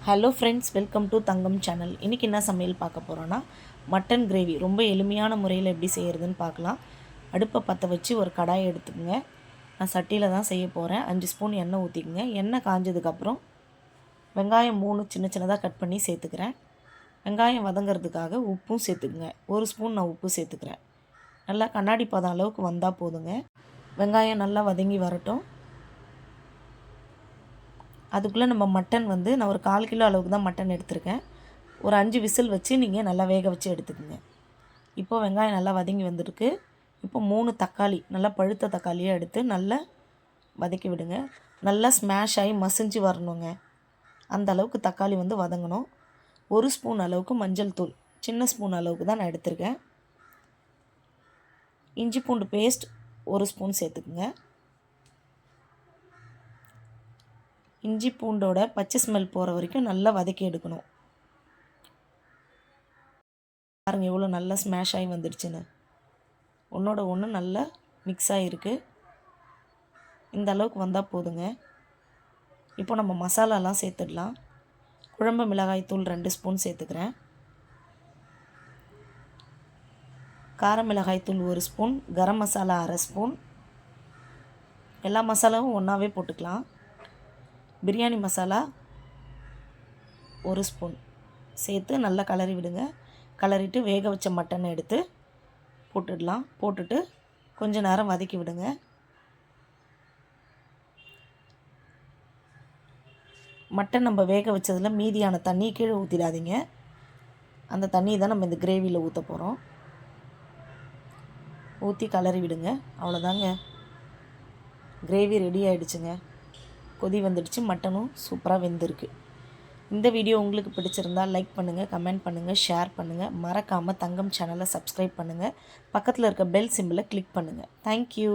Hello friends, welcome to Thangam channel. இன்றைக்கி என்ன சமையல் பார்க்க போகிறோன்னா, மட்டன் கிரேவி ரொம்ப எளிமையான முறையில் எப்படி செய்கிறதுன்னு பார்க்கலாம். அடுப்பை பற்ற வச்சு ஒரு கடாயை எடுத்துக்கோங்க. நான் சட்டியில் தான் செய்ய போகிறேன். 5 ஸ்பூன் எண்ணெய் ஊற்றிக்குங்க. எண்ணெய் காஞ்சதுக்கப்புறம் வெங்காயம் 3 சின்ன சின்னதாக கட் பண்ணி சேர்த்துக்கிறேன். வெங்காயம் வதங்கிறதுக்காக உப்பும் சேர்த்துக்குங்க. 1 ஸ்பூன் நான் உப்பு சேர்த்துக்கிறேன். நல்லா கண்ணாடி பதம் அளவுக்கு வந்தால் போதுங்க. வெங்காயம் நல்லா வதங்கி வரட்டும். அதுக்குள்ளே நம்ம மட்டன் நான் ஒரு 1/4 கிலோ அளவுக்கு தான் மட்டன் எடுத்திருக்கேன். ஒரு 5 விசில் வச்சு நீங்கள் நல்லா வேக வச்சு எடுத்துக்கோங்க. இப்போது வெங்காயம் நல்லா வதங்கி வந்திருக்கு. இப்போ 3 தக்காளி, நல்லா பழுத்த தக்காளியாக எடுத்து நல்லா வதக்கி விடுங்க. நல்லா ஸ்மாஷ் ஆகி மசிஞ்சு வரணுங்க. அந்த அளவுக்கு தக்காளி வதங்கணும். 1 ஸ்பூன் அளவுக்கு மஞ்சள் தூள், சின்ன ஸ்பூன் அளவுக்கு தான் நான் எடுத்திருக்கேன். இஞ்சி பூண்டு பேஸ்ட் 1 ஸ்பூன் சேர்த்துக்குங்க. இஞ்சி பூண்டோட பச்சை ஸ்மெல் போகிற வரைக்கும் நல்லா வதக்கி எடுக்கணும். பாருங்கள் எவ்வளோ நல்லா ஸ்மாஷ் ஆகி வந்துடுச்சுன்னு. ஒன்றோட ஒன்று நல்லா மிக்ஸ் ஆகிருக்கு. இந்த அளவுக்கு வந்தால் போதுங்க. இப்போ நம்ம மசாலாலாம் சேர்த்துடலாம். குழம்பு மிளகாய் தூள் 2 ஸ்பூன் சேர்த்துக்கிறேன். கார மிளகாய் தூள் 1 ஸ்பூன், கரம் மசாலா 1/2 ஸ்பூன். எல்லா மசாலாவும் ஒன்றாவே போட்டுக்கலாம். பிரியாணி மசாலா 1 ஸ்பூன் சேர்த்து நல்லா கலரி விடுங்க. கலரிட்டு வேக வச்ச மட்டனை எடுத்து போட்டுடலாம். போட்டுட்டு கொஞ்சம் நேரம் வதக்கி விடுங்க. மட்டன் நம்ம வேக வச்சதில் மீதியான தண்ணி கீழே ஊற்றிடாதீங்க. அந்த தண்ணி தான் நம்ம இந்த கிரேவியில் ஊற்ற போகிறோம். ஊற்றி கலரி விடுங்க. அவ்வளோதாங்க, கிரேவி ரெடி ஆகிடுச்சுங்க. கொதி வந்துடுச்சு. மட்டனும் சூப்பராக வெந்திருக்கு. இந்த வீடியோ உங்களுக்கு பிடிச்சிருந்தால் லைக் பண்ணுங்கள், கமெண்ட் பண்ணுங்கள், ஷேர் பண்ணுங்கள். மறக்காமல் தங்கம் சேனலை சப்ஸ்கிரைப் பண்ணுங்கள். பக்கத்தில் இருக்க பெல் சிம்பிளை கிளிக் பண்ணுங்கள். தேங்க்யூ.